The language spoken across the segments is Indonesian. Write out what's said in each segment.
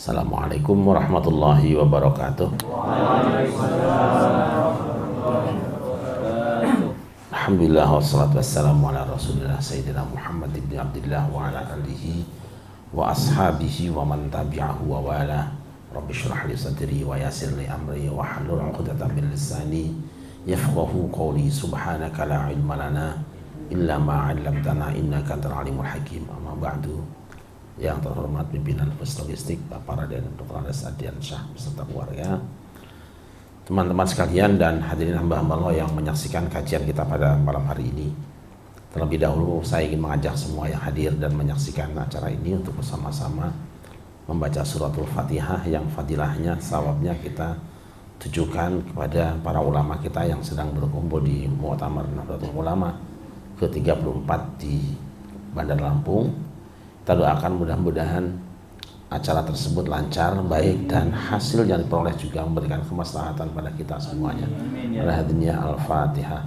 Assalamualaikum warahmatullahi wabarakatuh. Alhamdulillah wassalatu wassalamu ala rasulillah sayyidina Muhammad ibn Abdillah wa ala alihi wa ashabihi wa man tabi'ahu wa wala. Rabbi shrah li sadri wa yassir li amri wa hlul 'uqdatam min lisani yafqahu qawli. Subhanaka la ilma lana illa ma 'allamtana innaka antal alimul hakim. Amma ba'du. Yang terhormat pimpinan Pos Logistik Bapak Raden Dr. Andes Ardiansyah beserta keluarga, teman-teman sekalian dan hadirin hamba-hamba Allah yang menyaksikan kajian kita pada malam hari ini. Terlebih dahulu saya ingin mengajak semua yang hadir dan menyaksikan acara ini untuk bersama-sama membaca suratul Fatihah yang fadilahnya, sawabnya kita tujukan kepada para ulama kita yang sedang berkumpul di Mu'tamar Nahdlatul Ulama ke-34 di Bandar Lampung. Kita doakan mudah-mudahan acara tersebut lancar, baik, dan hasil yang diperoleh juga memberikan kemaslahatan pada kita semuanya. Rahadinya Al-Fatihah.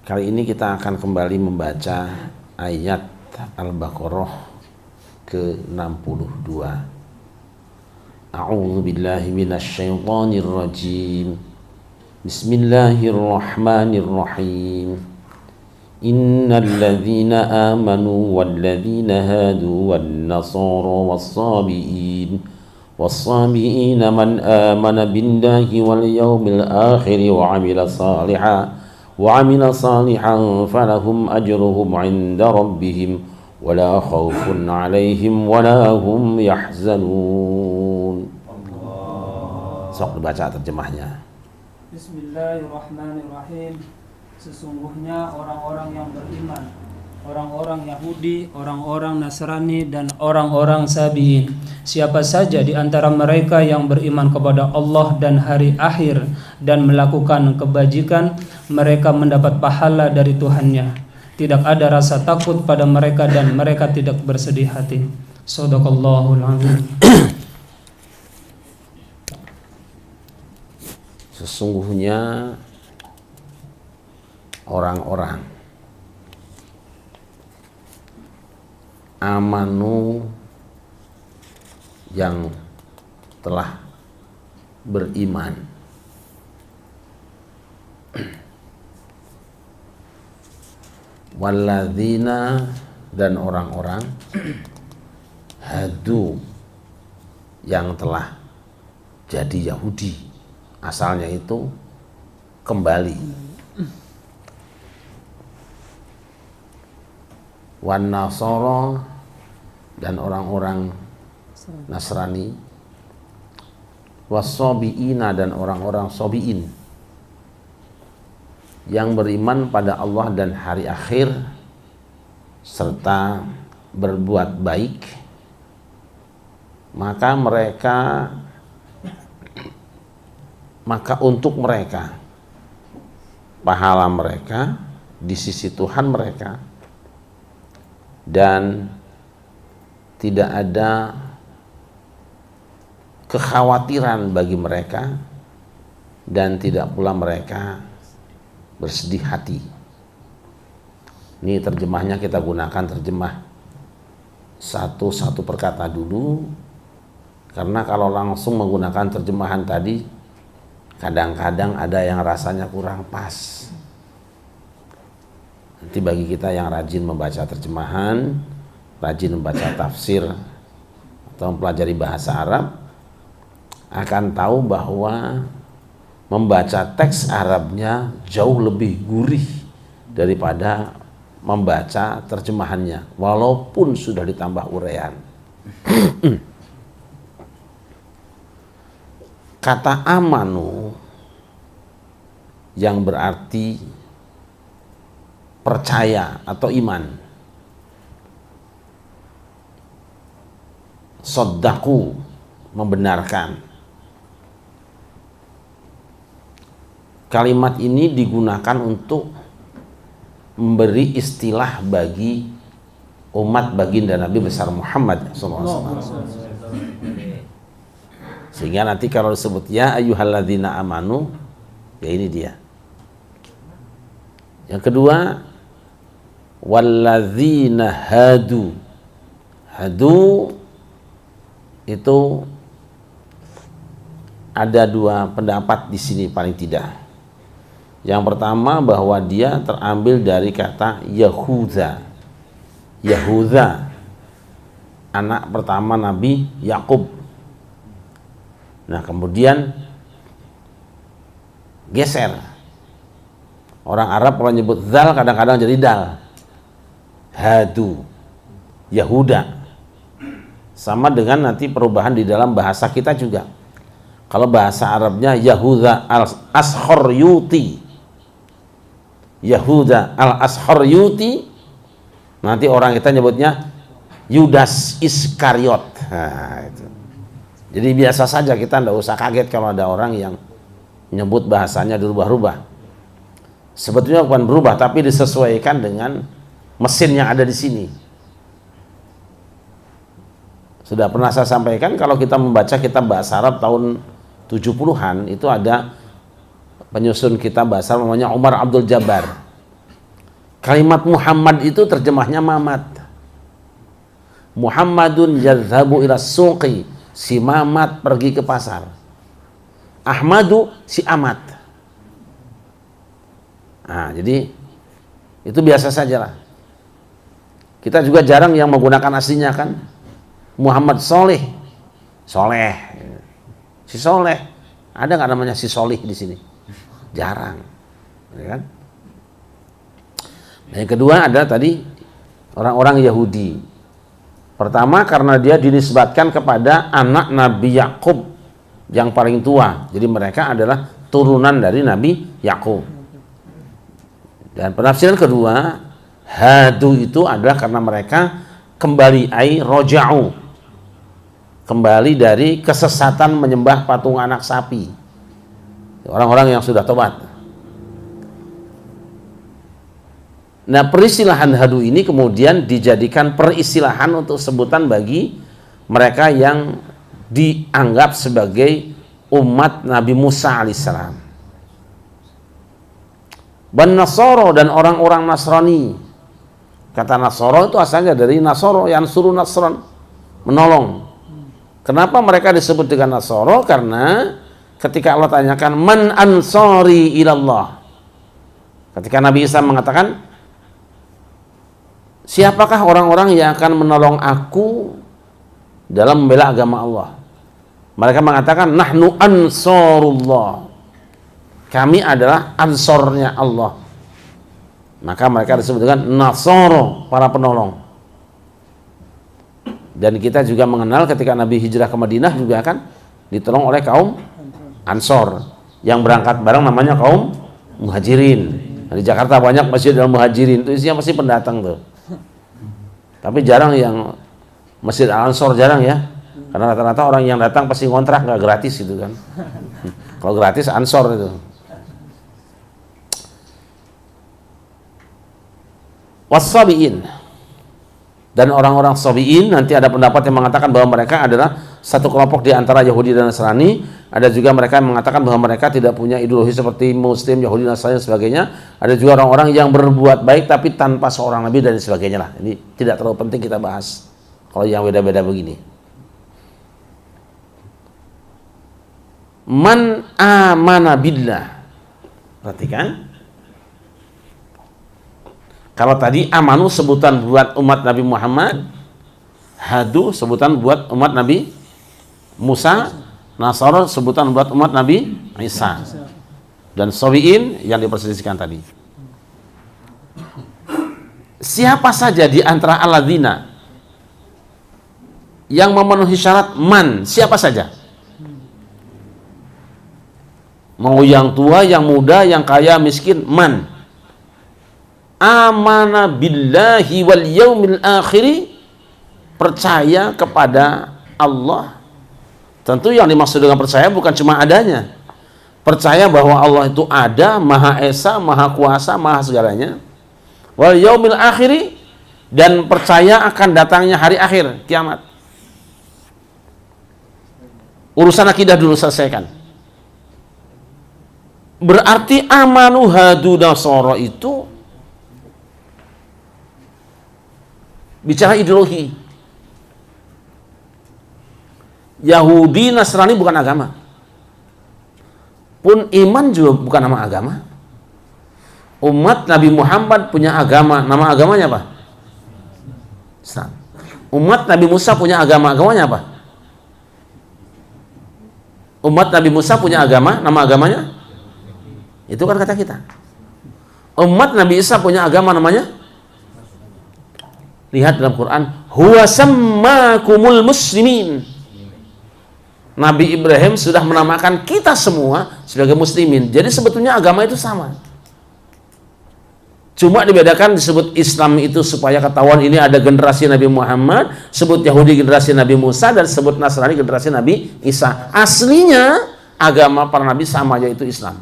Kali ini kita akan kembali membaca ayat Al-Baqarah ke-62. A'udzu billahi minasy syaithanir rajim. Bismillahirrahmanirrahim. Innal ladzina amanu wal ladzina hadu wan nasara was-sabiin man amana billahi wal yawmil akhir wa 'amila salihan falahum ajruhum 'inda rabbihim wala khaufun 'alaihim wala hum yahzanun. Sok dibaca terjemahnya. Bismillahirrahmanirrahim. Sesungguhnya orang-orang yang beriman, orang-orang Yahudi, orang-orang Nasrani, dan orang-orang Sabiin, siapa saja di antara mereka yang beriman kepada Allah dan hari akhir dan melakukan kebajikan, mereka mendapat pahala dari Tuhannya. Tidak ada rasa takut pada mereka dan mereka tidak bersedih hati. Shadaqallahul azim. Sesungguhnya orang-orang amanu yang telah beriman, walladzina dan orang-orang hadu yang telah jadi Yahudi, asalnya itu kembali, wan nasara dan orang-orang Nasrani, was-sabiina dan orang-orang sabiin yang beriman pada Allah dan hari akhir serta berbuat baik, maka untuk mereka pahala mereka di sisi Tuhan mereka, dan tidak ada kekhawatiran bagi mereka, dan tidak pula mereka bersedih hati. Ini terjemahnya kita gunakan terjemah satu-satu perkata dulu, karena kalau langsung menggunakan terjemahan tadi kadang-kadang ada yang rasanya kurang pas. Nanti bagi kita yang rajin membaca terjemahan, rajin membaca tafsir atau mempelajari bahasa Arab, akan tahu bahwa membaca teks Arabnya jauh lebih gurih daripada membaca terjemahannya, walaupun sudah ditambah uraian. Kata amanu yang berarti percaya atau iman, saddaku membenarkan. Kalimat ini digunakan untuk memberi istilah bagi umat baginda Nabi besar Muhammad SAW. Sehingga nanti kalau disebut ya ayyuhalladzina amanu, ya ini dia. Yang kedua, walladzina hadu. Hadu itu ada dua pendapat di sini paling tidak. Yang pertama bahwa dia terambil dari kata Yahuda. Yahuda, anak pertama Nabi Yakub. Nah, kemudian geser. Orang Arab kalau nyebut zal kadang-kadang jadi dal. Hadu, Yahuda. Sama dengan nanti perubahan di dalam bahasa kita juga. Kalau bahasa Arabnya Yahuda al-Asharyuti, Yahuda al-Asharyuti, nanti orang kita nyebutnya Yudas Iskariot. Nah, itu. Jadi biasa saja, kita tidak usah kaget kalau ada orang yang nyebut bahasanya dirubah-rubah. Sebetulnya bukan berubah, tapi disesuaikan dengan mesin yang ada di sini. Sudah pernah saya sampaikan, kalau kita membaca kitab bahasa Arab tahun 70-an, itu ada penyusun kitab bahasa Arab namanya Umar Abdul Jabbar. Kalimat Muhammad itu terjemahnya Mamat. Muhammadun yadhabu ila suqi, si Mamat pergi ke pasar. Ahmadu, si Amat. Nah, jadi itu biasa saja lah. Kita juga jarang yang menggunakan aslinya kan. Muhammad Soleh, Soleh, si Soleh. Ada nggak namanya si Solih di sini? Jarang, ya kan? Nah, yang kedua ada tadi orang-orang Yahudi. Pertama karena dia dinisbatkan kepada anak Nabi Yakub yang paling tua. Jadi mereka adalah turunan dari Nabi Yakub. Dan penafsiran kedua, hadu itu adalah karena mereka kembali roja'u, kembali dari kesesatan menyembah patung anak sapi. Orang-orang yang sudah tobat. Nah, peristilahan hadu ini kemudian dijadikan peristilahan untuk sebutan bagi mereka yang dianggap sebagai umat Nabi Musa alaihissalam. Ban Nasoro dan orang-orang Nasrani. Kata Nasoro itu asalnya dari Nasoro, yang suruh Nasron, menolong. Kenapa mereka disebut dengan Nasoro? Karena ketika Allah tanyakan man ansori ilallah, ketika Nabi Isa mengatakan siapakah orang-orang yang akan menolong aku dalam membela agama Allah, mereka mengatakan nahnu ansorullah, kami adalah ansornya Allah. Maka mereka disebut dengan Nasoro, para penolong. Dan kita juga mengenal ketika Nabi hijrah ke Madinah juga kan ditolong oleh kaum Ansor. Yang berangkat bareng namanya kaum Muhajirin. Nah, di Jakarta banyak masjid Al-Muhajirin, itu isinya pasti pendatang tuh. Tapi jarang yang Masjid Al-Ansor, jarang ya. Karena rata-rata orang yang datang pasti ngontrak, nggak gratis gitu kan. Kalau gratis Ansor itu. Was-sabiin, dan orang-orang sabiin nanti ada pendapat yang mengatakan bahwa mereka adalah satu kelompok di antara Yahudi dan Nasrani. Ada juga mereka yang mengatakan bahwa mereka tidak punya ideologi seperti Muslim, Yahudi, Nasrani dan sebagainya. Ada juga orang-orang yang berbuat baik tapi tanpa seorang nabi dan sebagainya lah. Ini tidak terlalu penting kita bahas kalau yang beda-beda begini. Man amana billah, perhatikan. Kalau tadi amanu sebutan buat umat Nabi Muhammad, hadu sebutan buat umat Nabi Musa, Nasara sebutan buat umat Nabi Isa, dan sabiin yang diperselisihkan tadi. Siapa saja di antara alladzina yang memenuhi syarat man, siapa saja, mau yang tua, yang muda, yang kaya, miskin, man amana billahi wal yaumil akhiri, percaya kepada Allah. Tentu yang dimaksud dengan percaya bukan cuma adanya, percaya bahwa Allah itu ada, Maha Esa, Maha Kuasa, Maha segalanya. Wal yaumil akhiri, dan percaya akan datangnya hari akhir, kiamat. Urusan akidah dulu selesaikan. Berarti amanu hadu nasara itu bicara ideologi. Yahudi Nasrani bukan agama. Pun iman juga bukan nama agama. Umat Nabi Muhammad punya agama. Nama agamanya apa? Islam. Umat Nabi Musa punya agama. Agamanya apa? Umat Nabi Musa punya agama. Nama agamanya? Itu kan kata kita. Umat Nabi Isa punya agama, namanya? Lihat dalam Quran. Huwa sammakumul muslimin. Nabi Ibrahim sudah menamakan kita semua sebagai muslimin. Jadi sebetulnya agama itu sama. Cuma dibedakan, disebut Islam itu supaya ketahuan ini ada generasi Nabi Muhammad, sebut Yahudi generasi Nabi Musa, dan sebut Nasrani generasi Nabi Isa. Aslinya agama para nabi sama, yaitu Islam.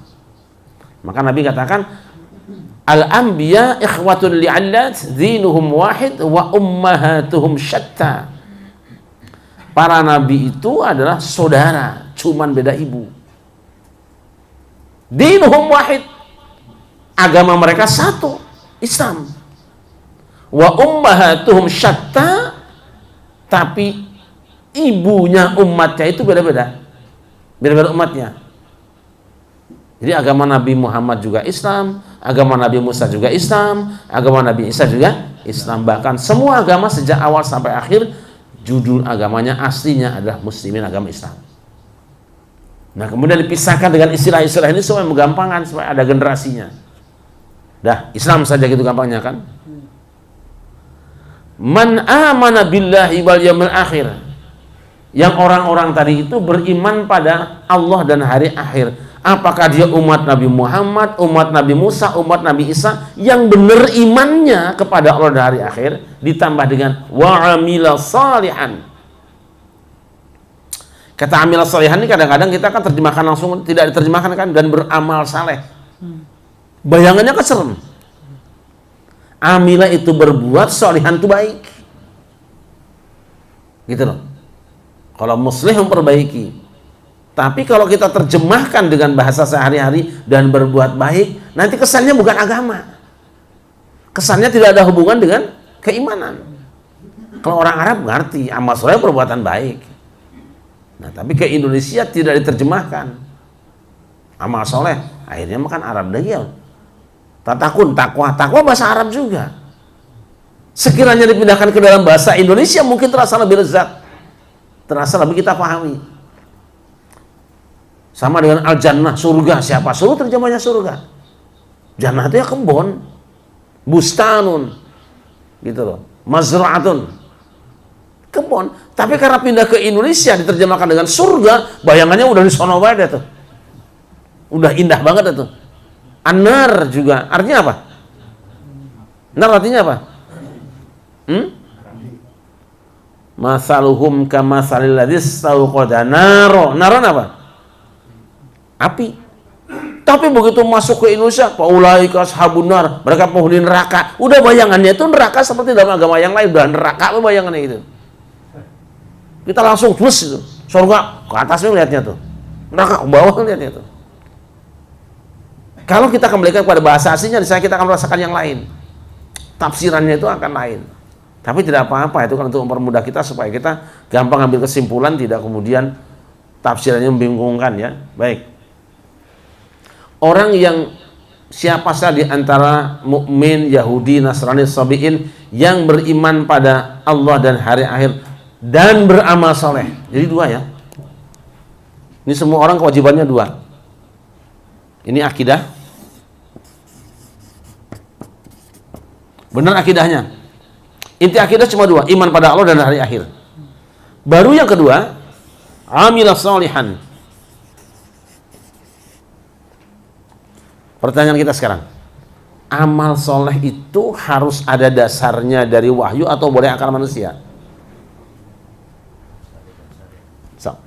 Maka Nabi katakan, al-anbiya ikhwatun li'allat, dinuhum wahid wa ummahatuhum syatta. Para nabi itu adalah saudara, cuman beda ibu. Dinuhum wahid, agama mereka satu, Islam. Wa ummahatuhum syatta, tapi ibunya umatnya itu beda-beda. Beda-beda umatnya. Jadi agama Nabi Muhammad juga Islam, agama Nabi Musa juga Islam, agama Nabi Isa juga Islam. Bahkan semua agama sejak awal sampai akhir, judul agamanya aslinya adalah muslimin, agama Islam. Nah, kemudian dipisahkan dengan istilah-istilah ini supaya menggampangkan, supaya ada generasinya. Dah, Islam saja gitu gampangnya kan. Man amana billahi wal yaumil akhir. Yang orang-orang tadi itu beriman pada Allah dan hari akhir. Apakah dia umat Nabi Muhammad, umat Nabi Musa, umat Nabi Isa yang benar imannya kepada Allah dan hari akhir, ditambah dengan wa amila salihan. Kata amila salihan ini kadang-kadang kita kan terjemahkan langsung, tidak diterjemahkan kan, dan beramal saleh. Bayangannya kan serem. Amila itu berbuat, salihan itu baik. Gitu loh. Kalau muslih memperbaiki. Tapi kalau kita terjemahkan dengan bahasa sehari-hari dan berbuat baik, nanti kesannya bukan agama. Kesannya tidak ada hubungan dengan keimanan. Kalau orang Arab ngerti, amal soleh perbuatan baik. Nah, tapi ke Indonesia tidak diterjemahkan. Amal soleh, akhirnya makan Arab dagil. Tatakun, takwa bahasa Arab juga. Sekiranya dipindahkan ke dalam bahasa Indonesia, mungkin terasa lebih lezat. Terasa lebih kita pahami. Sama dengan al-jannah, surga. Siapa suruh terjemahnya surga? Jannah itu ya kebun, bustanun, gitu loh, mazra'atun, kebun. Tapi karena pindah ke Indonesia diterjemahkan dengan surga, bayangannya udah di sono bae tuh, udah indah banget itu. An-nar juga artinya apa? Nar artinya apa? Masaluhum kamasalil ladzis tauqada naro. Naron apa? Api. Tapi begitu masuk ke Indonesia, faulaika ashabun nar, mereka penghuni neraka. Udah bayangannya itu neraka seperti dalam agama yang lain, udah neraka bayangannya itu. Kita langsung plus itu. Surga ke atasnya lihatnya tuh. Neraka ke bawah lihatnya tuh. Kalau kita kembalikan kepada bahasa aslinya, di sana kita akan merasakan yang lain. Tafsirannya itu akan lain. Tapi tidak apa-apa, itu kan untuk mempermudah kita supaya kita gampang ambil kesimpulan, tidak kemudian tafsirannya membingungkan ya. Baik. Orang yang siapa saja di antara mukmin, Yahudi, Nasrani, Sabi'in yang beriman pada Allah dan hari akhir dan beramal soleh. Jadi dua ya. Ini semua orang kewajibannya dua. Ini akidah. Benar akidahnya. Inti akidah cuma dua, iman pada Allah dan hari akhir. Baru yang kedua, amilah salihan. Pertanyaan kita sekarang, amal soleh itu harus ada dasarnya dari wahyu atau boleh akal manusia? So.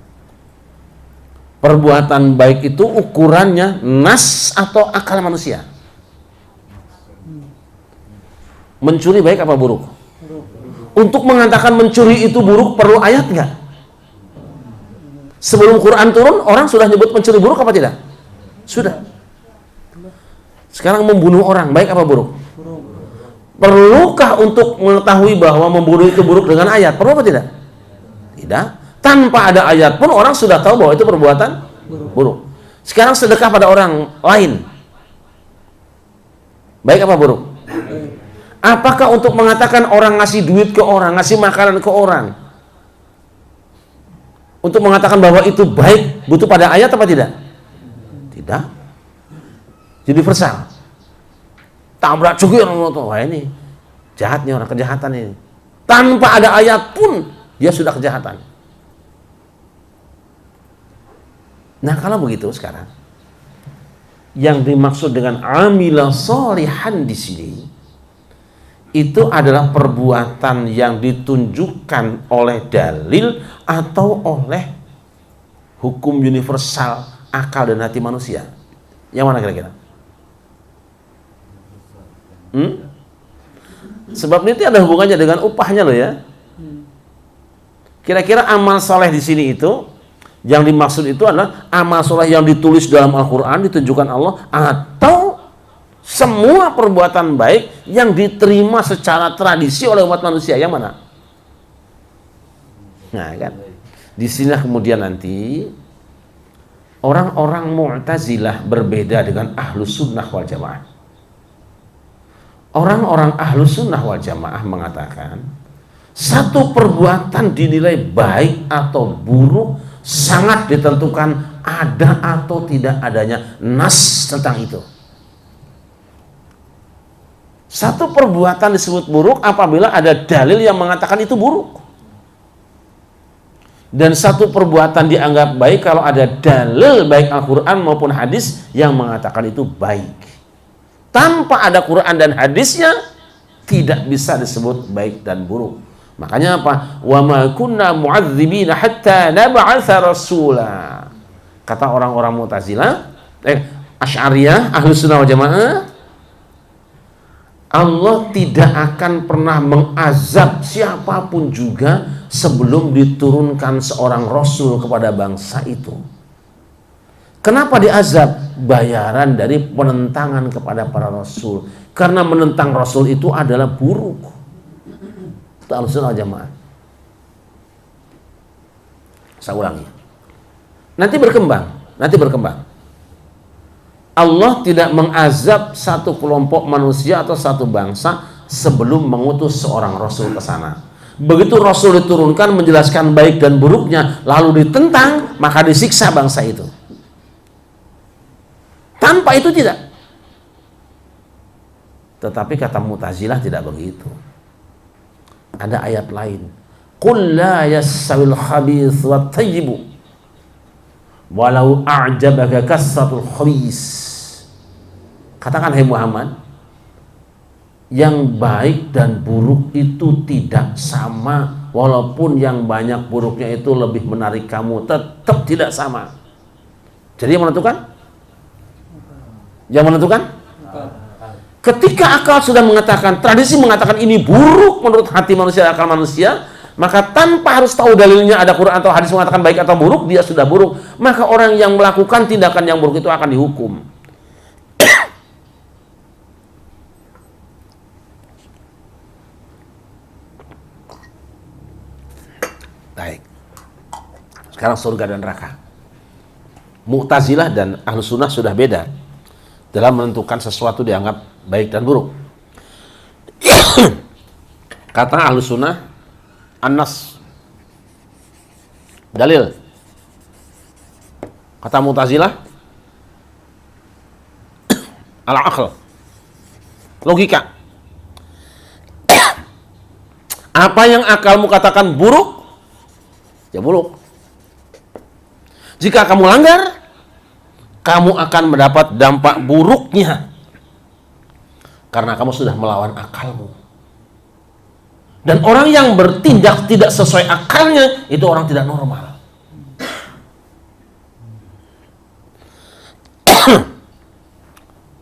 Perbuatan baik itu ukurannya nas atau akal manusia? Mencuri baik apa buruk? Untuk mengatakan mencuri itu buruk perlu ayat nggak? Sebelum Quran turun, orang sudah nyebut pencuri buruk apa tidak? Sudah. Sekarang membunuh orang, baik apa buruk? Perlukah untuk mengetahui bahwa membunuh itu buruk dengan ayat? Perlu apa tidak? Tidak. Tanpa ada ayat pun orang sudah tahu bahwa itu perbuatan buruk. Sekarang sedekah pada orang lain, baik apa buruk? Apakah untuk mengatakan orang ngasih duit ke orang, ngasih makanan ke orang, untuk mengatakan bahwa itu baik, butuh pada ayat apa tidak? Tidak. Jadi universal. Tabrak cukir, wah ini jahatnya orang, kejahatan ini. Tanpa ada ayat pun dia sudah kejahatan. Nah, kalau begitu sekarang yang dimaksud dengan amila sholihan di sini itu adalah perbuatan yang ditunjukkan oleh dalil atau oleh hukum universal akal dan hati manusia. Yang mana kira-kira? Sebab ini ada hubungannya dengan upahnya loh ya. Kira-kira amal soleh di sini itu yang dimaksud itu adalah amal soleh yang ditulis dalam Al-Quran, ditunjukkan Allah, atau semua perbuatan baik yang diterima secara tradisi oleh umat manusia. Yang mana? Nah kan, di sini kemudian nanti orang-orang Mu'tazilah berbeda dengan Ahlus Sunnah wal Jamaah. Orang-orang Ahlus Sunnah wal Jamaah mengatakan satu perbuatan dinilai baik atau buruk sangat ditentukan ada atau tidak adanya nas tentang itu. Satu perbuatan disebut buruk apabila ada dalil yang mengatakan itu buruk. Dan satu perbuatan dianggap baik kalau ada dalil baik Al-Quran maupun hadis yang mengatakan itu baik. Tanpa ada Quran dan hadisnya tidak bisa disebut baik dan buruk. Makanya apa? Wa ma kunna mu'adzibina hatta nab'atsa rasula. Kata orang-orang Mu'tazilah, Asy'ariyah, Ahlus Sunnah wal Jamaah, Allah tidak akan pernah mengazab siapapun juga sebelum diturunkan seorang rasul kepada bangsa itu. Kenapa diazab? Bayaran dari penentangan kepada para rasul. Karena menentang rasul itu adalah buruk. Itu Ahlus Sunnah wal Jamaah. Saya ulangi. Nanti berkembang. Allah tidak mengazab satu kelompok manusia atau satu bangsa sebelum mengutus seorang rasul ke sana. Begitu rasul diturunkan menjelaskan baik dan buruknya, lalu ditentang, maka disiksa bangsa itu. Tanpa itu tidak. Tetapi kata Mu'tazilah tidak begitu. Ada ayat lain. Qul la yassawil khabith wat tayyibu walau a'jabaka kasratul khabith. Katakan hai Muhammad, yang baik dan buruk itu tidak sama. Walaupun yang banyak buruknya itu lebih menarik kamu, tetap tidak sama. Jadi yang menentukan? Yang menentukan? Ketika akal sudah mengatakan, tradisi mengatakan ini buruk menurut hati manusia, akal manusia, maka tanpa harus tahu dalilnya ada Quran atau hadis mengatakan baik atau buruk, dia sudah buruk. Maka orang yang melakukan tindakan yang buruk itu akan dihukum. Baik. Sekarang surga dan neraka. Mu'tazilah dan Ahlus Sunnah sudah beda dalam menentukan sesuatu dianggap baik dan buruk. Kata Ahlus Sunnah, An-Nas, dalil. Kata Mu'tazilah, Al-Aql, logika. Apa yang akalmu katakan buruk, ya buruk. Jika kamu langgar, kamu akan mendapat dampak buruknya karena kamu sudah melawan akalmu. Dan orang yang bertindak tidak sesuai akalnya itu orang tidak normal.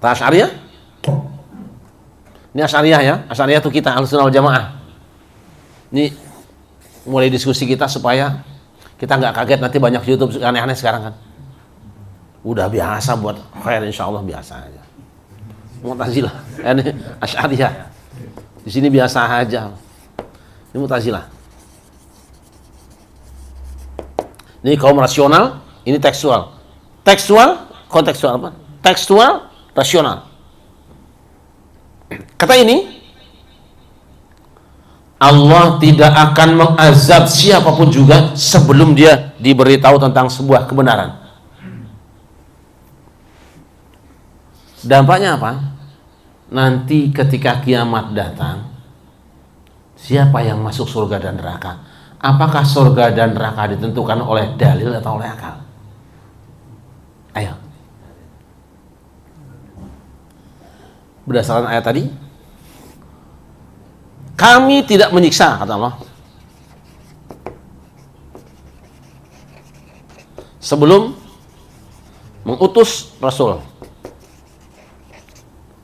Asy'ariyah? Ini Asy'ariyah ya. Asy'ariyah itu kita Ahlus Sunnah wal Jamaah. Ini mulai diskusi kita supaya Kita nggak kaget nanti banyak YouTube aneh-aneh sekarang kan. Udah biasa buat khair, insya Allah biasa aja. Mu'tazilah, ini Asy'ariyah. Di sini biasa aja. Ini Mu'tazilah. Ini kaum rasional, ini tekstual. Tekstual, kontekstual apa? Tekstual, rasional. Kata ini, Allah tidak akan mengazab siapapun juga sebelum dia diberitahu tentang sebuah kebenaran. Dampaknya apa? Nanti ketika kiamat datang, siapa yang masuk surga dan neraka? Apakah surga dan neraka ditentukan oleh dalil atau oleh akal? Ayo. Berdasarkan ayat tadi, kami tidak menyiksa, kata Allah, sebelum mengutus Rasul.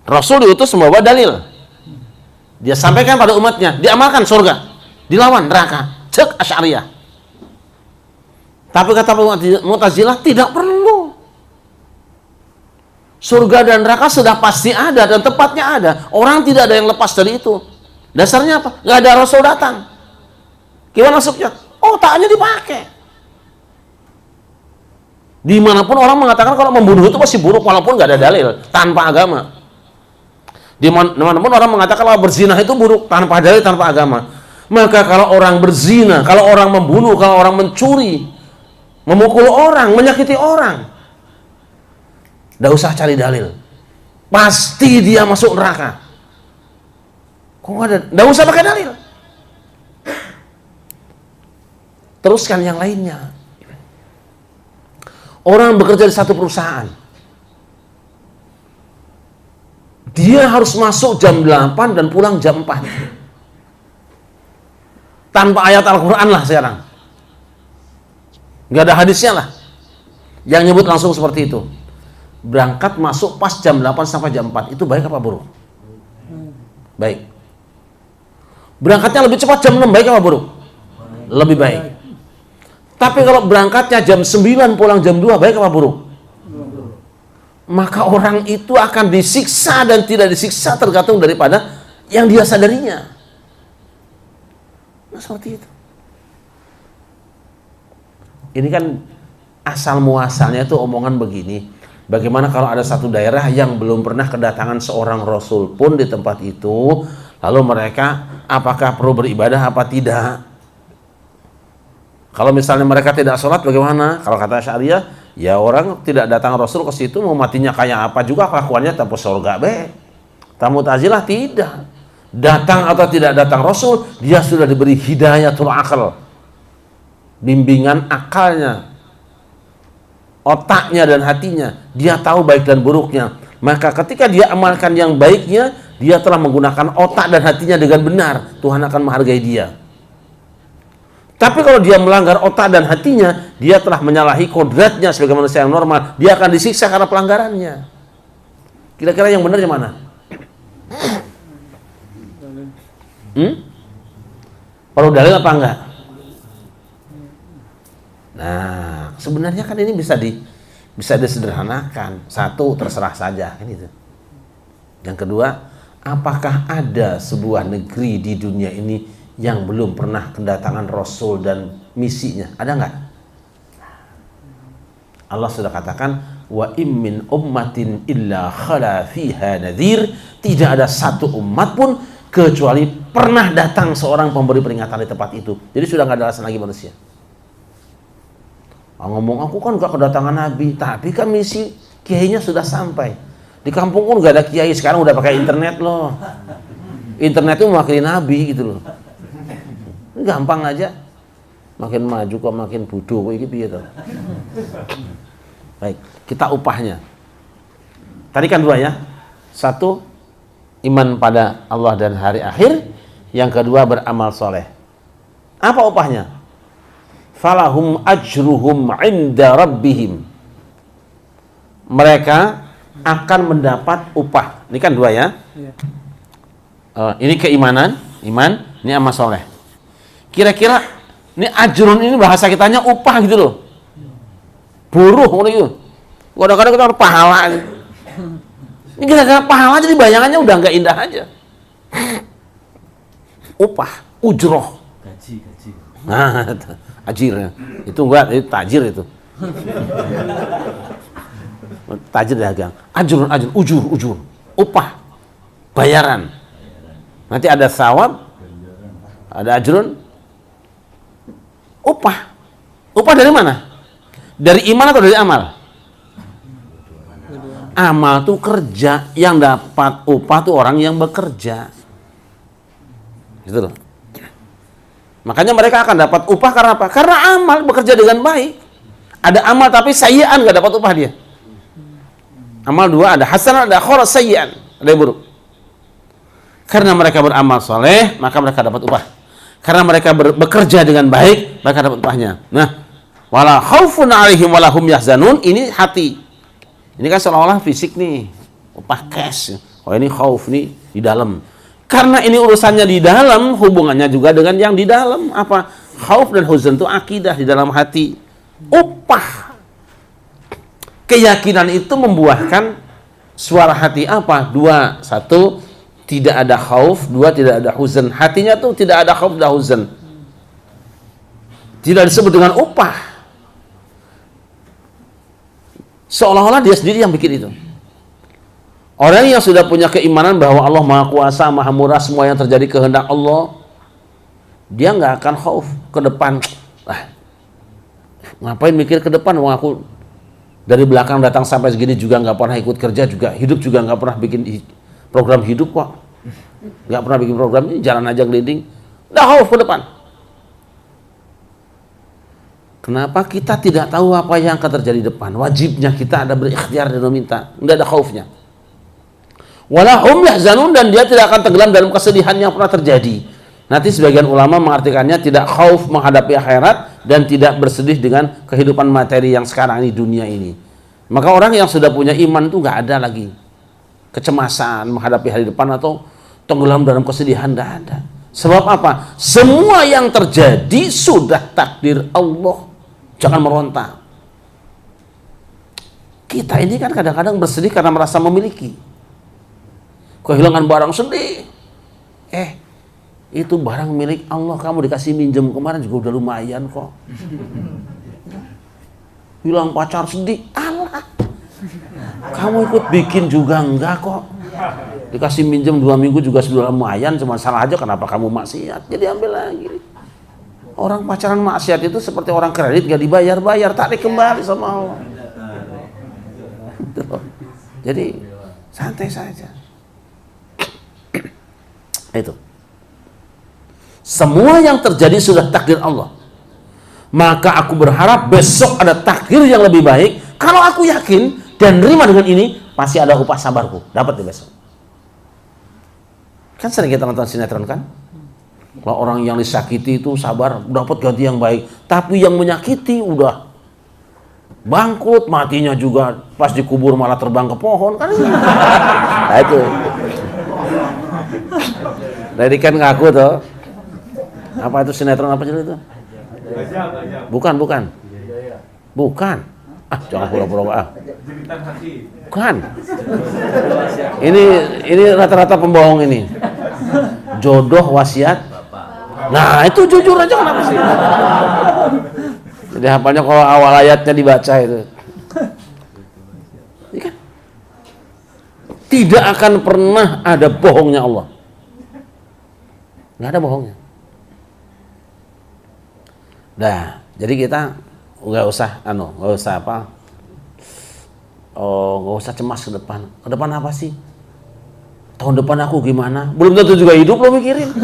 Rasul diutus membawa dalil. Dia sampaikan pada umatnya, diamalkan surga, dilawan neraka. Cek Asy'ariyah. Tapi kata Mu'tazilah tidak perlu. Surga dan neraka sudah pasti ada dan tempatnya ada. Orang tidak ada yang lepas dari itu. Dasarnya apa? Gak ada Rasul datang. Gimana masuknya? Otaknya dipakai. Dimanapun orang mengatakan kalau membunuh itu pasti buruk walaupun gak ada dalil, tanpa agama. Dimanapun orang mengatakan kalau berzina itu buruk tanpa dalil, tanpa agama. Maka kalau orang berzina, kalau orang membunuh, kalau orang mencuri, memukul orang, menyakiti orang, tidak usah cari dalil, pasti dia masuk neraka. Kok nggak ada? Tidak usah pakai dalil. Teruskan yang lainnya. Orang bekerja di satu perusahaan, dia harus masuk jam 8 dan pulang jam 4. Tanpa ayat Al-Quran lah sekarang. Nggak ada hadisnya lah yang nyebut langsung seperti itu. Berangkat masuk pas jam 8 sampai jam 4. Itu baik apa buruk? Baik. Berangkatnya lebih cepat jam 6, baik apa buruk? Lebih baik. Tapi kalau berangkatnya jam 9 pulang jam 2, baik apa buruk? Maka orang itu akan disiksa dan tidak disiksa tergantung daripada yang dia sadarinya. Nah, seperti itu. Ini kan asal muasalnya itu omongan begini. Bagaimana kalau ada satu daerah yang belum pernah kedatangan seorang Rasul pun di tempat itu, lalu mereka apakah perlu beribadah apa tidak? Kalau misalnya mereka tidak sholat bagaimana? Kalau kata Asy'ariyah, ya orang tidak datang Rasul ke situ mau matinya kayak apa juga kelakuannya tanpa surga be. Mu'tazilah tidak. Datang atau tidak datang Rasul, dia sudah diberi hidayatul akal. Bimbingan akalnya, otaknya dan hatinya, dia tahu baik dan buruknya. Maka ketika dia amalkan yang baiknya, dia telah menggunakan otak dan hatinya dengan benar. Tuhan akan menghargai dia. Tapi kalau dia melanggar otak dan hatinya, dia telah menyalahi kodratnya sebagai manusia yang normal. Dia akan disiksa karena pelanggarannya. Kira-kira yang benar yang mana? Perlu dalil apa enggak? Nah, sebenarnya kan ini bisa disederhanakan. Satu, terserah saja kan itu. Yang kedua, apakah ada sebuah negeri di dunia ini yang belum pernah kedatangan Rasul dan misinya? Ada enggak? Allah sudah katakan, wa im min ummatin illa khala fiha nadhir. Tidak ada satu umat pun kecuali pernah datang seorang pemberi peringatan di tempat itu. Jadi sudah nggak ada alasan lagi manusia. Ngomong aku kan gak kedatangan Nabi, tapi kan misi kiainya sudah sampai. Di kampung pun gak ada kiai, sekarang udah pakai internet loh. Internet itu mewakili Nabi gitu loh. Gampang aja. Makin maju kok makin bodoh gitu gitu. Baik, kita upahnya. Tadi kan dua ya. Satu, iman pada Allah dan hari akhir. Yang kedua, beramal soleh. Apa upahnya? Falahum ajruhum inda rabbihim. Mereka akan mendapat upah. Ini kan dua ya. Ini keimanan, iman, ini amal soleh. Kira-kira Ini ajrun ini bahasa kitanya upah gitu loh. Buruh gitu. Kadang-kadang kita harus pahala. Ini gara-gara pahala jadi bayangannya udah nggak indah aja. Upah, ujroh. Gaji. Nah, ajir. Itu enggak, itu tajir itu. Tajir dagang. Ajrun, ujur. Upah. Bayaran. Nanti ada sawab, ada ajrun, upah. Upah dari mana? Dari iman atau dari amal? Amal tuh kerja, yang dapat upah tuh orang yang bekerja. Gitu loh. Makanya mereka akan dapat upah karena apa? Karena amal, bekerja dengan baik. Ada amal tapi sayyi'an, nggak dapat upah dia. Amal dua, ada hasanah, ada khurus sayyi'an, ada yang buruk. Karena mereka beramal soleh, maka mereka dapat upah. Karena mereka bekerja dengan baik, mereka dapat upahnya. Nah, wala khaufun 'alaihim wala hum yahzanun, ini hati. Ini kan seolah-olah fisik nih, upah cash. Oh ini khauf nih di dalam. Karena ini urusannya di dalam, hubungannya juga dengan yang di dalam. Apa? Khauf dan huzn itu akidah di dalam hati. Upah. Keyakinan itu membuahkan suara hati apa? Dua. Satu, tidak ada khauf. Dua, tidak ada huzn. Hatinya tuh tidak ada khauf dan huzn. Tidak disebut dengan upah. Seolah-olah dia sendiri yang bikin itu. Orang yang sudah punya keimanan bahwa Allah Maha Kuasa, Maha Murah, semua yang terjadi kehendak Allah, dia nggak akan khauf ke depan. Ngapain mikir ke depan? Wah, aku dari belakang datang sampai segini juga nggak pernah ikut kerja juga, hidup juga nggak pernah bikin program hidup kok, nggak pernah bikin program ini, jalan aja gelinding, nggak khauf ke depan. Kenapa kita tidak tahu apa yang akan terjadi depan? Wajibnya kita ada berikhtiar dan meminta, nggak ada khaufnya. Walahum yahzanun, dan dia tidak akan tenggelam dalam kesedihan yang pernah terjadi. Nanti sebagian ulama mengartikannya tidak khauf menghadapi akhirat dan tidak bersedih dengan kehidupan materi yang sekarang ini, dunia ini. Maka orang yang sudah punya iman itu nggak ada lagi kecemasan menghadapi hari depan atau tenggelam dalam kesedihan, nggak ada. Sebab apa? Semua yang terjadi sudah takdir Allah. Jangan meronta. Kita ini kan kadang-kadang bersedih karena merasa memiliki. Kehilangan barang sedih. Itu barang milik Allah, kamu dikasih minjem kemarin juga udah lumayan kok. Hilang pacar sedih, alah. Kamu ikut bikin juga enggak kok. Dikasih minjem 2 minggu juga sudah lumayan, cuma salah aja kenapa kamu maksiat. Jadi ambil lagi. Orang pacaran maksiat itu seperti orang kredit gak dibayar-bayar, tarik kembali sama Allah. Jadi santai saja. Itu. Semua yang terjadi sudah takdir Allah. Maka aku berharap besok ada takdir yang lebih baik. Kalau aku yakin dan nerima dengan ini, pasti ada upah sabarku. Dapat di besok. Kan sering kita nonton sinetron kan? Kalau orang yang disakiti itu sabar, dapat ganti yang baik. Tapi yang menyakiti udah bangkrut, matinya juga pas dikubur malah terbang ke pohon kan? Nah itu. Dari kan ngaku tuh. Apa itu sinetron apa itu? Bukan. Bukan. Jangan pura-pura. Bukan. Ini rata-rata pembohong ini. Jodoh wasiat. Nah, itu jujur aja kenapa sih? Jadi hafalnya kalau awal ayatnya dibaca itu. Iya kan? Tidak akan pernah ada bohongnya Allah. Nggak ada bohongnya. Nah, jadi kita nggak usah cemas ke depan. Ke depan apa sih? Tahun depan aku gimana? Belum tentu juga hidup lo mikirin.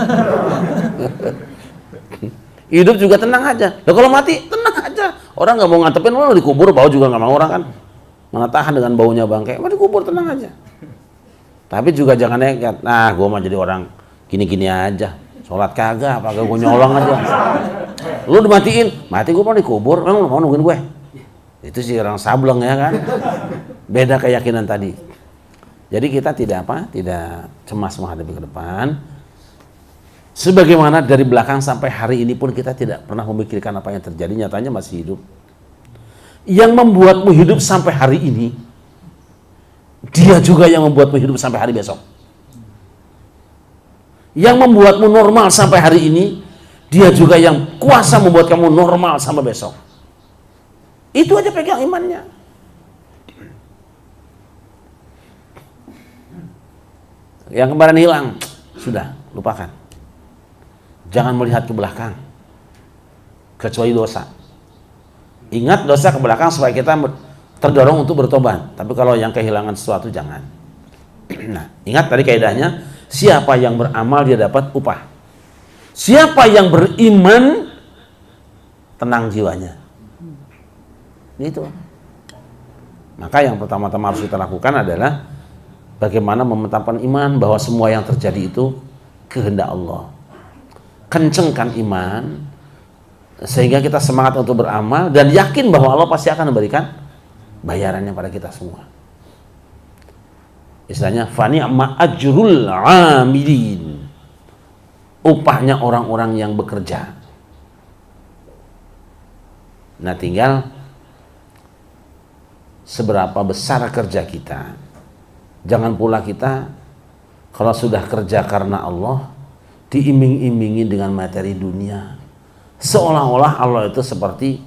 Hidup juga tenang aja. Nah, kalau mati tenang aja. Orang nggak mau ngantepin lo dikubur, bau juga nggak mau orang kan. Mana tahan dengan baunya bangkai? Mau dikubur tenang aja. Tapi juga jangan nekat. Nah, gue mah jadi orang gini-gini aja. Sholat kagak, apa gue nyolong aja. Lu dimatiin, mati gue mau dikubur, emang lu mau nungguin gue? Itu sih orang sableng ya kan. Beda keyakinan tadi. Jadi kita tidak cemas menghadapi ke depan. Sebagaimana dari belakang sampai hari ini pun kita tidak pernah memikirkan apa yang terjadi, nyatanya masih hidup. Yang membuatmu hidup sampai hari ini, dia juga yang membuatmu hidup sampai hari besok. Yang membuatmu normal sampai hari ini, dia juga yang kuasa membuat kamu normal sampai besok. Itu aja pegang imannya. Yang kemarin hilang, sudah, lupakan. Jangan melihat ke belakang, kecuali dosa. Ingat dosa ke belakang supaya kita terdorong untuk bertobat. Tapi kalau yang kehilangan sesuatu, jangan. Nah, ingat tadi kaidahnya, siapa yang beramal dia dapat upah. Siapa yang beriman, tenang jiwanya. Itu. Maka yang pertama-tama harus kita lakukan adalah bagaimana mementapkan iman bahwa semua yang terjadi itu kehendak Allah. Kencengkan iman sehingga kita semangat untuk beramal dan yakin bahwa Allah pasti akan memberikan bayarannya pada kita semua. Istilahnya fani'ma ajrul 'amilin. Upahnya orang-orang yang bekerja. Nah, tinggal seberapa besar kerja kita. Jangan pula kita kalau sudah kerja karena Allah diiming-imingi dengan materi dunia, seolah-olah Allah itu seperti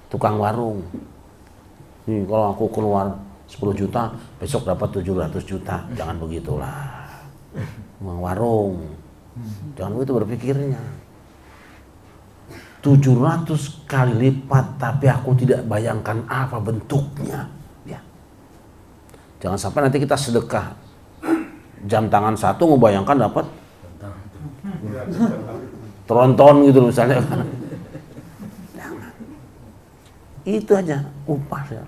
tukang warung. Nih, kalau aku keluar 10 juta besok dapat 700 juta. Jangan begitulah, tukang warung. Jangan begitu berpikirnya. 700 kali lipat, tapi aku tidak bayangkan apa bentuknya ya. Jangan sampai nanti kita sedekah jam tangan satu ngebayangkan dapat tronton gitu misalnya. Jangan. Itu aja upah ya.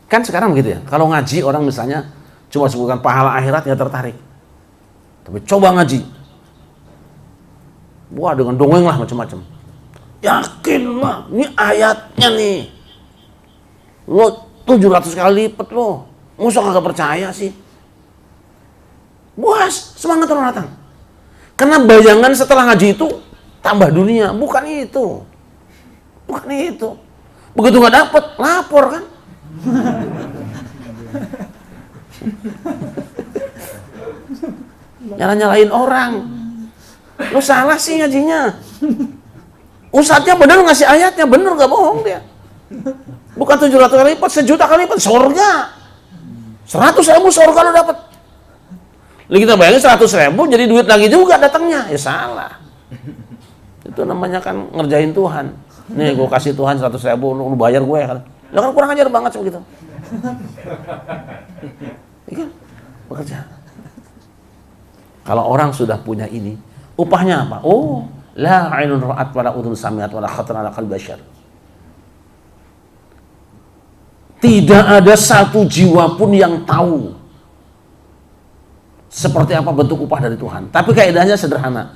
Kan sekarang begitu ya. Kalau ngaji orang misalnya cuma sebutkan pahala akhirat nggak tertarik. Tapi coba ngaji, wah dengan dongeng lah macam-macam. Yakin lah, ini ayatnya nih. Lo 700 kali lipat lo. Masa kagak percaya sih? Buas, semangat orang datang. Karena bayangan setelah ngaji itu tambah dunia, bukan itu. Bukan itu. Begitu nggak dapet, lapor kan? Nyalain orang. Lo salah sih ngajinya. Ustadznya bener ngasih ayatnya, bener gak bohong dia. Bukan 700 kali lipat, 1.000.000 kali lipat, surga. 100.000 surga lo dapet. Lalu kita bayangin 100.000 jadi duit lagi juga datangnya. Ya salah. Itu namanya kan ngerjain Tuhan. Nih gue kasih Tuhan 100.000, lu bayar gue kan. Lo kan kurang ajar banget begitu. Iya, bekerja. Kalau orang sudah punya ini, upahnya apa? Oh, la ainun ra'at wala udhun sami'at wala khatar ala qalbi bashar. Tidak ada satu jiwa pun yang tahu seperti apa bentuk upah dari Tuhan. Tapi kaidahnya sederhana.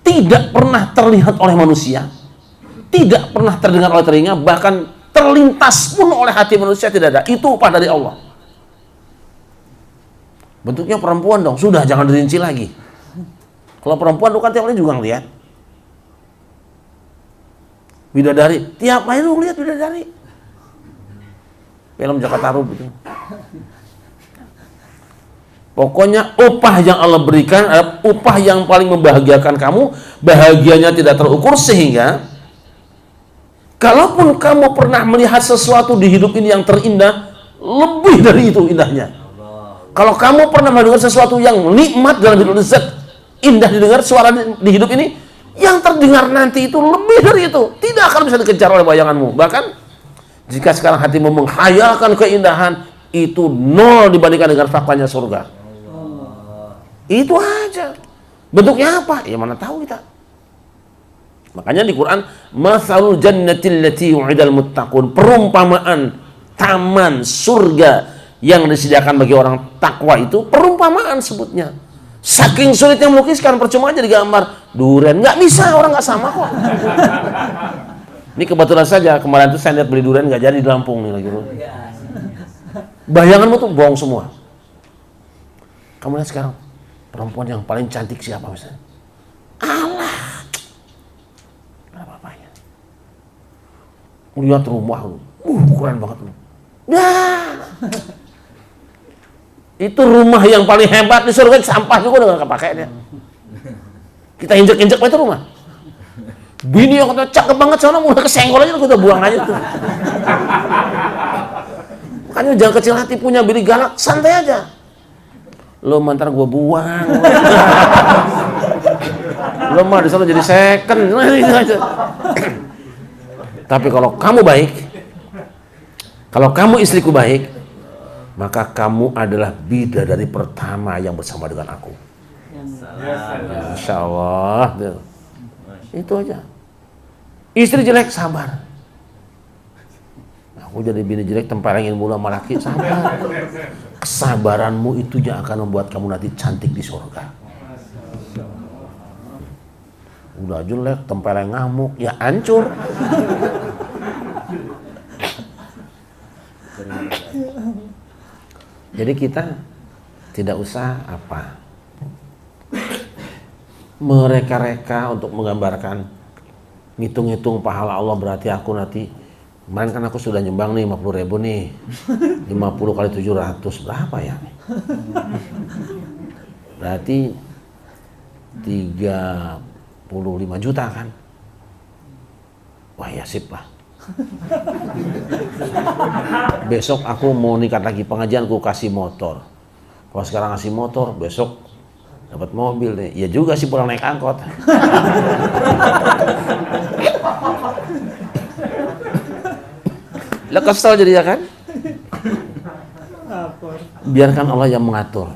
Tidak pernah terlihat oleh manusia, tidak pernah terdengar oleh telinga, bahkan terlintas pun oleh hati manusia tidak ada. Itu upah dari Allah. Bentuknya perempuan dong, sudah jangan dirinci lagi. Kalau perempuan lu kan tiap hari juga ngeliat. Bidadari, tiap hari lu lihat bidadari. Film Jakarta Rup itu. Pokoknya upah yang Allah berikan adalah upah yang paling membahagiakan kamu. Bahagianya tidak terukur sehingga kalaupun kamu pernah melihat sesuatu di hidup ini yang terindah, lebih dari itu indahnya. Kalau kamu pernah mendengar sesuatu yang nikmat dalam hidup lezat, indah didengar suara di hidup ini, yang terdengar nanti itu lebih dari itu. Tidak akan bisa dikejar oleh bayanganmu. Bahkan jika sekarang hatimu menghayalkan keindahan, itu nol dibandingkan dengan faktanya surga. Itu aja. Bentuknya apa? Ya mana tahu kita. Makanya di Quran, matsalul jannatil lati wu'idal muttaqun, perumpamaan taman surga yang disediakan bagi orang takwa itu perumpamaan sebutnya. Saking sulitnya melukiskan, percuma aja digambar durian, nggak bisa, orang nggak sama kok. Ini kebetulan saja kemarin itu saya lihat beli durian nggak jadi di Lampung nih lagi. Bayanganmu tuh bohong semua. Kamu lihat sekarang perempuan yang paling cantik siapa misalnya? Allah, gak apa-apanya. Lihat rumah lu, keren banget lu. Nah, itu rumah yang paling hebat di surga, sampah juga udah gak kepake dia. Kita injek-injek itu rumah. Bini yang kata cakep banget soalnya udah kesenggol aja, kita buang aja tuh. Makanya jangan kecil hati, punya bini galak, santai aja. Lo mantar gua buang. Lo mah disana jadi second. Tapi kalau kamu baik, kalau kamu istriku baik, maka kamu adalah bidadari pertama yang bersama dengan aku. Insya Allah. Itu aja. Istri jelek, sabar. Aku jadi bini jelek, tempelengin mulu sama laki, sabar. Kesabaranmu itu yang akan membuat kamu nanti cantik di surga. Udah jelek, tempeleng ngamuk, ya hancur. Jadi kita tidak usah mereka-reka untuk menggambarkan, ngitung-ngitung pahala Allah, berarti aku nanti, kemarin kan aku sudah nyumbang nih 50.000 nih, 50 kali 700 berapa ya? Berarti 35 juta kan? Wah ya sip lah. Besok aku mau nikah lagi, pengajian aku kasih motor. Kalau sekarang ngasih motor, besok dapat mobil deh. Ya juga sih, pulang naik angkot. Lah kesel jadi ya kan? Biarkan Allah yang mengatur.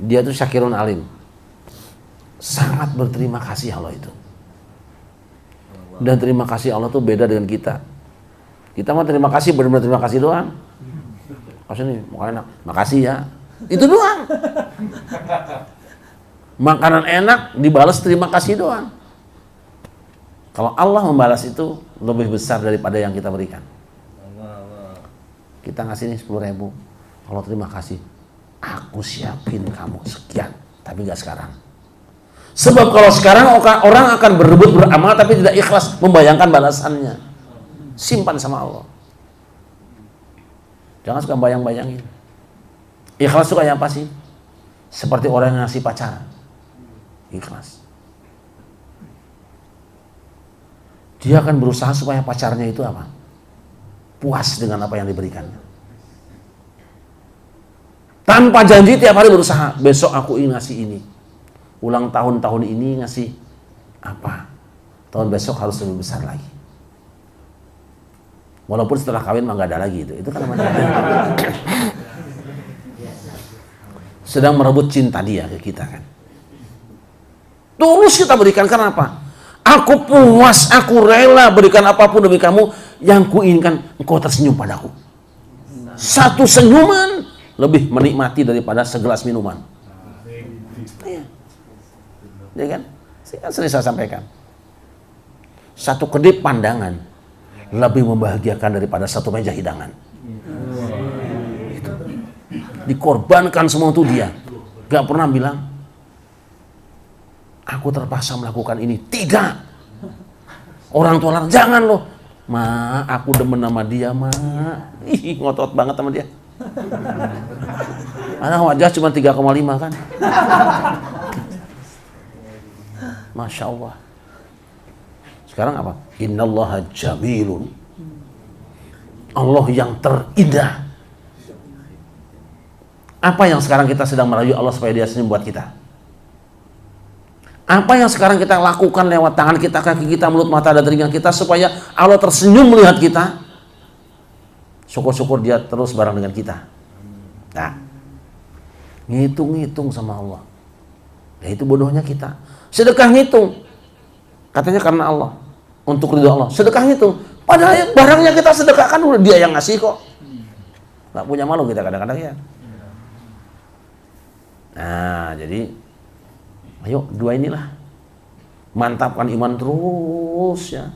Dia tuh Syakirun Alim. Sangat berterima kasih Allah itu. Dan terima kasih Allah tuh beda dengan kita. Kita mah terima kasih benar-benar terima kasih doang. Kasih nih, makan enak. Makasih ya. Itu doang. Makanan enak dibalas terima kasih doang. Kalau Allah membalas itu lebih besar daripada yang kita berikan. Kita ngasih nih 10.000. Allah terima kasih. Aku siapin kamu sekian, tapi gak sekarang. Sebab kalau sekarang orang akan berebut beramal tapi tidak ikhlas membayangkan balasannya. Simpan sama Allah. Jangan suka bayang-bayangin. Ikhlas suka yang apa sih? Seperti orang yang ngasih pacaran. Ikhlas. Dia akan berusaha supaya pacarnya itu apa? Puas dengan apa yang diberikannya. Tanpa janji tiap hari berusaha. Besok aku ingin ngasih ini. Ulang tahun ini ngasih apa? Tahun besok harus lebih besar lagi. Walaupun setelah kawin mah nggak ada lagi itu kan namanya. Sedang merebut cinta dia ke kita kan. Tulus kita berikan, karena apa? Aku puas, aku rela berikan apapun demi kamu. Yang kuinginkan engkau tersenyum padaku. Satu senyuman lebih menikmati daripada segelas minuman. Ya kan? Sering saya sampaikan. Satu kedip pandangan lebih membahagiakan daripada satu meja hidangan. Itu. Dikorbankan semua itu dia. Gak pernah bilang, aku terpaksa melakukan ini. Tidak. Orang tua larang, jangan loh. Ma, aku demen sama dia, ma. Ih, ngotot banget sama dia. Anak wajah cuma 3,5 kan. Masya Allah. Sekarang apa? Innallaha jamilun. Allah yang terindah. Apa yang sekarang kita sedang merayu Allah supaya dia senyum buat kita? Apa yang sekarang kita lakukan lewat tangan kita, kaki kita, mulut, mata, dan telinga kita supaya Allah tersenyum melihat kita? Syukur-syukur dia terus bareng dengan kita. Nah, ngitung-ngitung sama Allah. Ya itu bodohnya kita. Sedekah ngitung. Katanya karena Allah. Untuk ridho Allah. Sedekah ngitung. Padahal barangnya kita sedekahkan udah dia yang ngasih kok. Gak punya malu kita kadang-kadang ya. Nah, jadi ayo dua inilah. Mantapkan iman terus ya.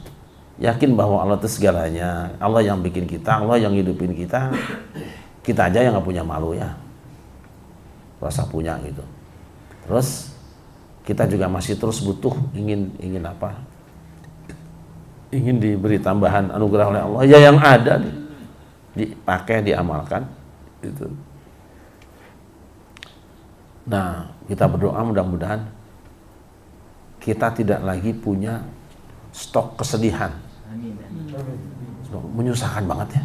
Yakin bahwa Allah itu segalanya. Allah yang bikin kita, Allah yang hidupin kita. Kita aja yang gak punya malu ya. rasa punya gitu. Terus kita juga masih terus butuh ingin apa? Ingin diberi tambahan anugerah oleh Allah. Ya yang ada dipakai, diamalkan gitu. Nah, kita berdoa mudah-mudahan kita tidak lagi punya stok kesedihan. Menyusahkan banget ya.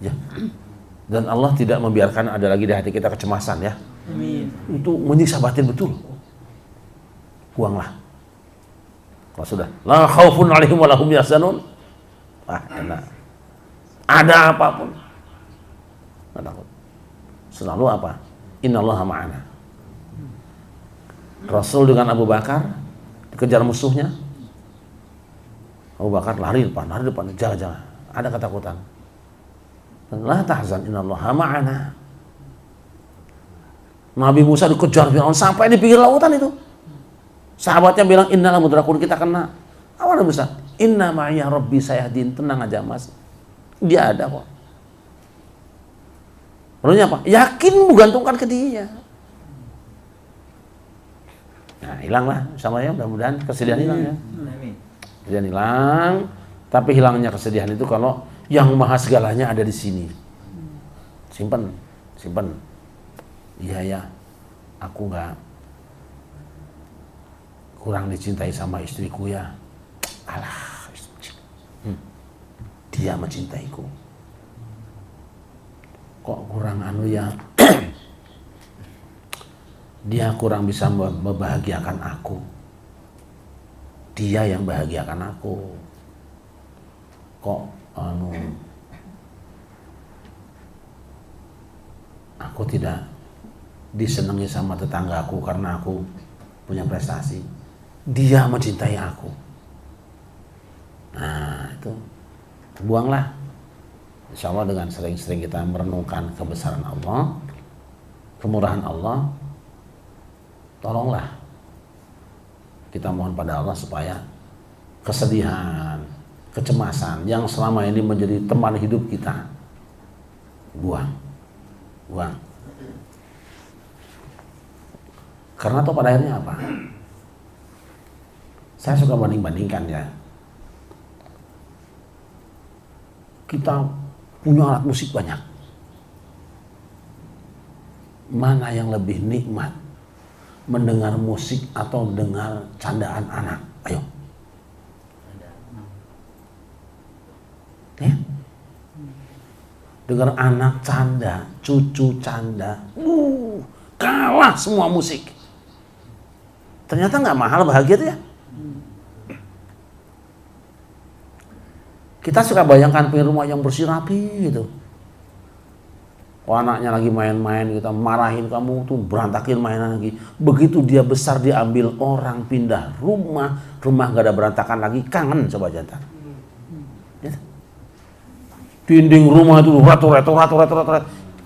Ya. Dan Allah tidak membiarkan ada lagi di hati kita kecemasan ya. Amin. Itu menyiksa batin betul. Buanglah. Kalau sudah la khaufun 'alaihim wa lahum yahzanun. Enak. Ada apapun. Enggak takut. Selalu apa? Innallaha ma'ana. Rasul dengan Abu Bakar dikejar musuhnya. Abu Bakar lari depan, jangan. Ada ketakutan. La tahzan innallaha ma'ana. Nabi Musa dikejar Firaun sampai di pinggir lautan itu. Sahabatnya bilang innal mudrakun, kita kena. Apa Musa? Inna ma'ya rabbi sayahdin, tenang aja Mas. Dia ada kok. Perlunya apa? Yakin menggantungkan ke dia. Nah, hilanglah insyaallah ya, mudah-mudahan kesedihan hilang ya. Kesedihan hilang, tapi hilangnya kesedihan itu kalau yang maha segalanya ada di sini. Simpen. Iya ya, aku nggak kurang dicintai sama istriku ya. Alah, dia mencintaiku. Kok kurang ya? Dia kurang bisa membahagiakan aku. Dia yang bahagiakan aku. Kok aku tidak disenangi sama tetanggaku karena aku punya prestasi. Dia mencintai aku. Nah, itu buanglah. Insya Allah dengan sering-sering kita merenungkan kebesaran Allah, kemurahan Allah, tolonglah kita mohon pada Allah supaya kesedihan, kecemasan yang selama ini menjadi teman hidup kita, buang. Karena toh pada akhirnya apa? Saya suka banding-bandingkan ya. Kita punya alat musik banyak. Mana yang lebih nikmat? Mendengar musik atau dengar candaan anak? Ayo. Ya. Dengar anak canda, cucu canda. Kalah semua musik. Ternyata nggak mahal bahagia tuh ya. Kita suka bayangkan punya rumah yang bersih rapi gitu. Anaknya lagi main-main, kita marahin, kamu tuh berantakin mainan lagi. Begitu dia besar diambil orang, pindah rumah gak ada berantakan lagi, kangen coba jantan. Ya. Dinding rumah itu rat.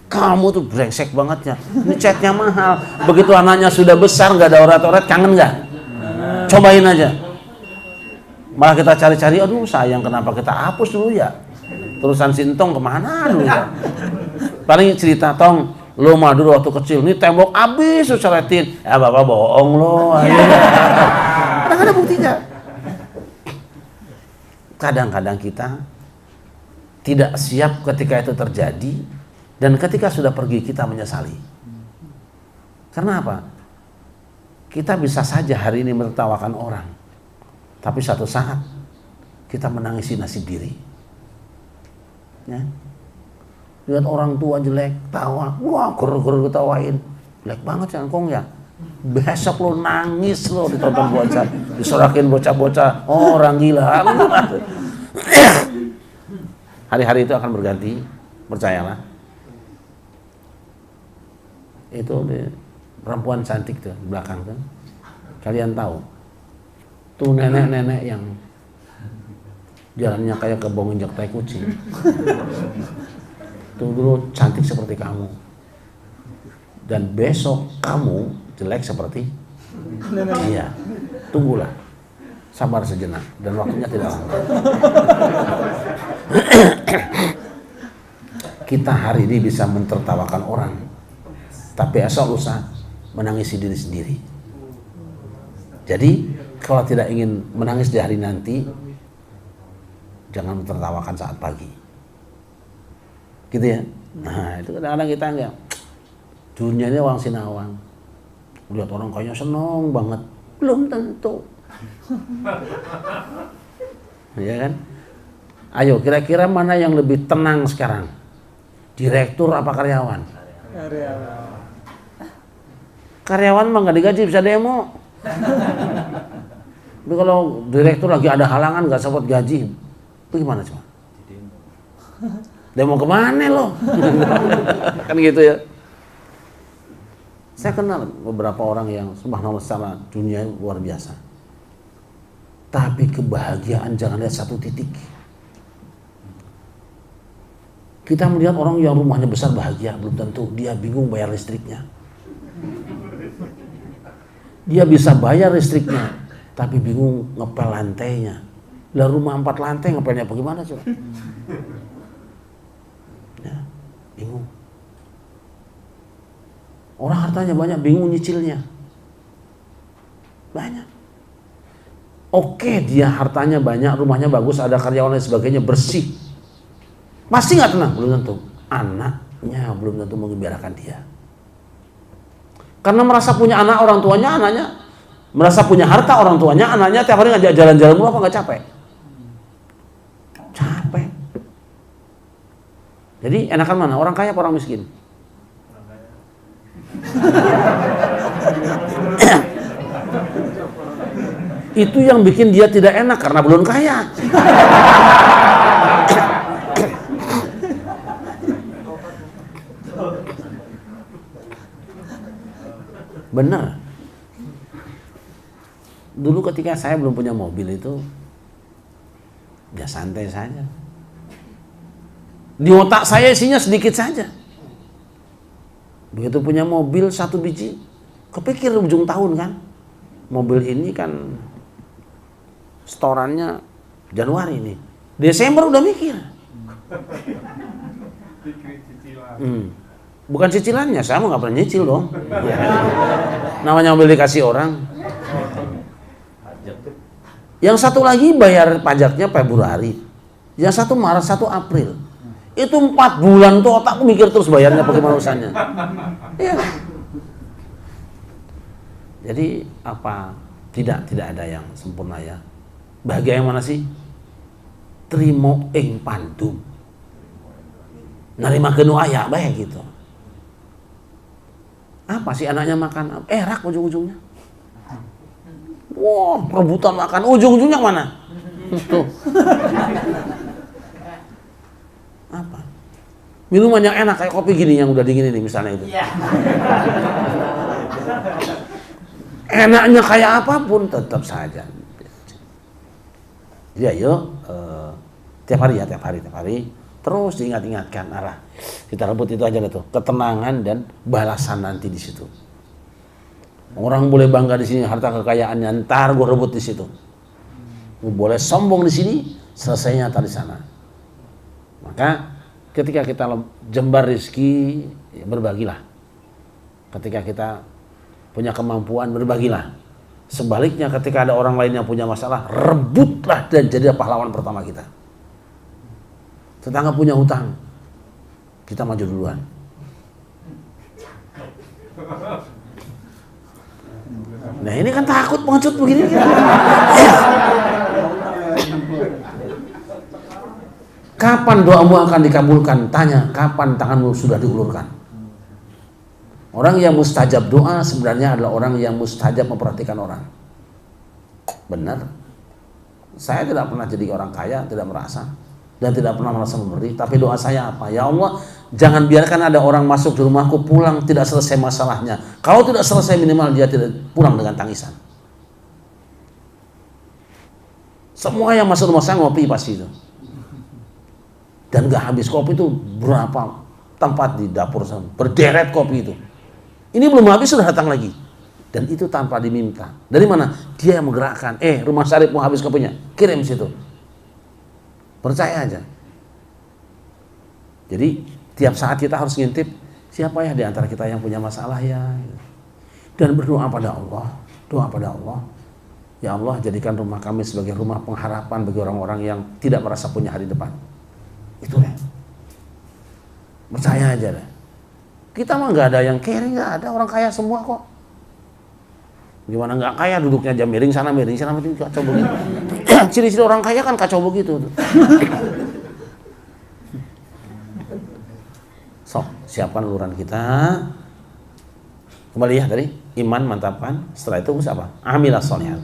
Kamu tuh brengsek banget ya. Ini catnya mahal. Begitu anaknya sudah besar gak ada orat-orat, kangen gak? Cobain aja. Malah kita cari-cari, aduh sayang kenapa kita hapus dulu ya. Terusan Sintong kemana dulu ya. Paling cerita, Tong, lo mah dulu waktu kecil, ini tembok abis lu coretin. Ya bapak bohong lo. Kadang ada buktinya. Kadang-kadang kita tidak siap ketika itu terjadi, dan ketika sudah pergi kita menyesali. Karena apa? Kita bisa saja hari ini menertawakan orang, tapi satu saat kita menangisi nasib diri. Ya. Lihat orang tua jelek, tawa, wah ger-ger ketawain, jelek banget ya engkong ya. Besok lo nangis lo ditonton bocah, disorakin bocah-bocah, orang gila. Hari-hari itu akan berganti, percayalah. Itu perempuan cantik tuh belakang tuh, kalian tahu? Tuh nenek-nenek yang jalannya kayak kebong injak tai kucing. Tuh dulu cantik seperti kamu, dan besok kamu jelek seperti iya. Tunggulah, sabar sejenak, dan waktunya tidak lama. Kita hari ini bisa mentertawakan orang, tapi esok lusa menangisi diri sendiri. Jadi kalau tidak ingin menangis di hari nanti, jangan tertawakan saat pagi. Gitu ya. Nah itu kadang-kadang kita enggak. Dunia ini wang sinawang. Lihat orang kayaknya seneng banget. Belum tentu. Ya kan? Ayo kira-kira mana yang lebih tenang sekarang? Direktur apa karyawan? Karyawan mah nggak digaji bisa demo. Tapi kalau direktur lagi ada halangan nggak sempat gaji, itu gimana coba? Demo kemana lo? Kan gitu ya. Saya kenal beberapa orang yang subhanallah secara dunia luar biasa. Tapi kebahagiaan jangan lihat satu titik. Kita melihat orang yang rumahnya besar bahagia, belum tentu. Dia bingung bayar listriknya. Dia bisa bayar listriknya, tapi bingung ngepel lantainya. Lah rumah 4 lantai ngepelnya bagaimana coba? Ya, bingung. Orang hartanya banyak, bingung nyicilnya. Banyak. Oke, dia hartanya banyak, rumahnya bagus, ada karyawan dan sebagainya, bersih. Pasti nggak tenang, belum tentu. Anaknya belum tentu mengembirakan dia. Karena merasa punya anak, orang tuanya, anaknya merasa punya harta, orang tuanya, anaknya tiap hari ngajak jalan-jalan mulu, apa nggak capek? Capek. Jadi enakan mana? Orang kaya apa orang miskin? Itu yang bikin dia tidak enak karena belum kaya. Benar. Dulu ketika saya belum punya mobil itu ya santai saja. Di otak saya isinya sedikit saja. Begitu punya mobil 1 biji, kepikir ujung tahun kan, mobil ini kan setorannya Januari nih, Desember udah mikir. Bukan cicilannya, saya mau nggak pernah nyicil dong. Namanya mobil dikasih orang. Yang satu lagi bayar pajaknya Februari, yang satu Maret, satu April. Itu 4 bulan tuh otakku mikir terus bayarnya bagaimana urusannya. Iya. Jadi apa? Tidak ada yang sempurna ya. Bahagia yang mana sih? Trimo ing pandum. Narima kenu aya bae gitu. Apa sih anaknya makan? Erak ujung-ujungnya. Wah, rebutan makan. Ujung-ujungnya mana? Tuh. Apa? Minuman yang enak kayak kopi gini yang udah dingin ini misalnya itu. Enaknya kayak apapun tetap saja. Jadi ayo tiap hari terus diingat-ingatkan arah. Kita rebut itu aja tuh, ketenangan dan balasan nanti di situ. Orang boleh bangga di sini harta kekayaannya, ntar gue rebut di situ. Boleh sombong di sini, selesainya tadi sana. Maka ketika kita jembar rezeki, ya berbagilah. Ketika kita punya kemampuan, berbagilah. Sebaliknya ketika ada orang lain yang punya masalah, rebutlah dan jadilah pahlawan pertama kita. Tetangga punya hutang, kita maju duluan. Nah ini kan takut pengecut begini. Kapan doamu akan dikabulkan? Tanya, kapan tanganmu sudah diulurkan? Orang yang mustajab doa sebenarnya adalah orang yang mustajab memperhatikan orang. Benar. Saya tidak pernah jadi orang kaya, tidak merasa. Dan tidak pernah merasa memberi. Tapi doa saya apa? Ya Allah, jangan biarkan ada orang masuk di rumahku pulang tidak selesai masalahnya. Kalau tidak selesai minimal dia tidak pulang dengan tangisan. Semua yang masuk rumah saya ngopi pasti itu. Dan gak habis kopi itu berapa tempat di dapur sana. Berderet kopi itu. Ini belum habis sudah datang lagi. Dan itu tanpa diminta. Dari mana? Dia yang menggerakkan. Rumah Syarif mau habis kopinya. Kirim situ. Percaya aja. Jadi tiap saat kita harus ngintip Siapa ya di antara kita yang punya masalah ya? Dan berdoa pada Allah, doa pada Allah. Ya Allah, jadikan rumah kami sebagai rumah pengharapan bagi orang-orang yang tidak merasa punya hari depan. Itu deh. Percaya aja deh. Kita mah nggak ada yang caring, nggak ada, orang kaya semua kok. Gimana nggak kaya, duduknya aja miring sana miring kacau begitu. Ciri-ciri orang kaya kan kacau begitu. Sok, siapkan uluran kita. Kembali ya tadi, iman mantapkan. Setelah itu apa? Amilah sholihat.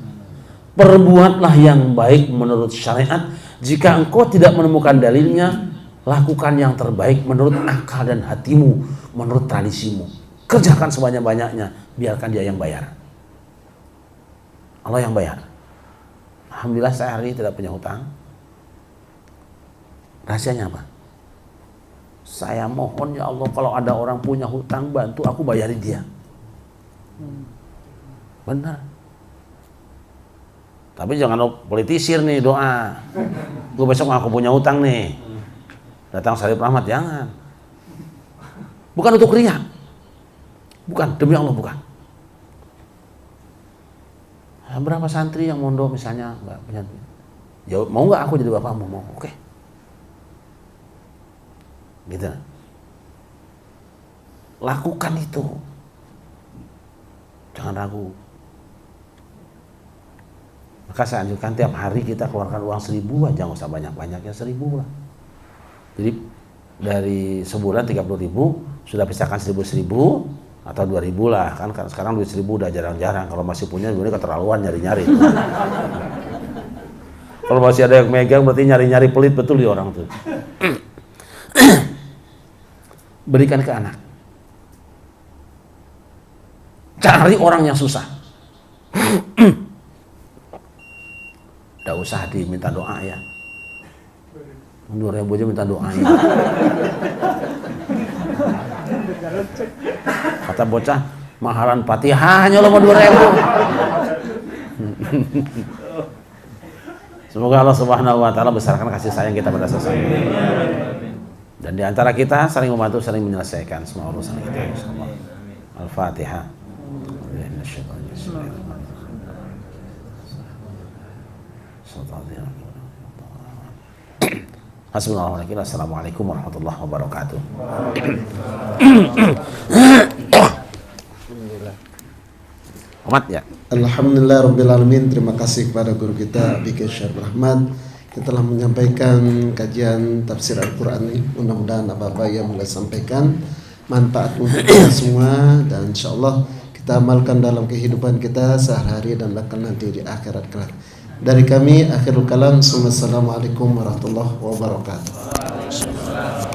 Perbuatlah yang baik menurut syariat. Jika engkau tidak menemukan dalilnya, lakukan yang terbaik menurut akal dan hatimu, menurut tradisimu. Kerjakan sebanyak-banyaknya, biarkan dia yang bayar. Allah yang bayar. Alhamdulillah saya hari ini tidak punya hutang. Rahasianya apa? Saya mohon ya Allah, kalau ada orang punya hutang, bantu aku bayarin dia. Benar. Tapi jangan politisir nih doa. Gue besok aku punya hutang nih. Datang Syarif Rahmat, jangan. Bukan untuk riya. Bukan, demi Allah bukan. Berapa santri yang mondok misalnya nggak punya, jawab mau nggak aku jadi bapakmu? Mau, oke. Gitu. Lakukan itu, jangan ragu. Maka saya anjurkan tiap hari kita keluarkan uang 1.000 aja, nggak usah banyak-banyaknya, 1.000 lah. Jadi dari sebulan 30.000 sudah pisahkan 1.000 atau 2.000 lah, kan sekarang duit 1.000 udah jarang-jarang. Kalau masih punya duitnya keterlaluan nyari-nyari. Kalau masih ada yang megang berarti nyari-nyari, pelit betul di orang tuh. Berikan ke anak. Cari orang yang susah. Tidak usah diminta doa ya. 2.000 aja minta doa ya. Kata bocah, mahalan Fatihah hanya lo mau 2.000. Semoga Allah Subhanahu wa taala besarkan kasih sayang kita pada sesama. Dan di antara kita saling membantu, saling menyelesaikan semua urusan kita insyaallah. Al-Fatihah. Bismillahirrahmanirrahim. Assalamualaikum warahmatullahi wabarakatuh. Umat ya. Alhamdulillah Rabbil Alamin. Terima kasih kepada guru kita Biki Syarif Rahmat yang telah menyampaikan kajian tafsir Al-Quran ini. Mudah-mudahan apa-apa yang beliau sampaikan manfaat untuk kita semua, dan insyaAllah kita amalkan dalam kehidupan kita sehari-hari dan bahkan nanti di akhirat kelak. Dari kami akhirul kalam. Assalamualaikum warahmatullahi wabarakatuh.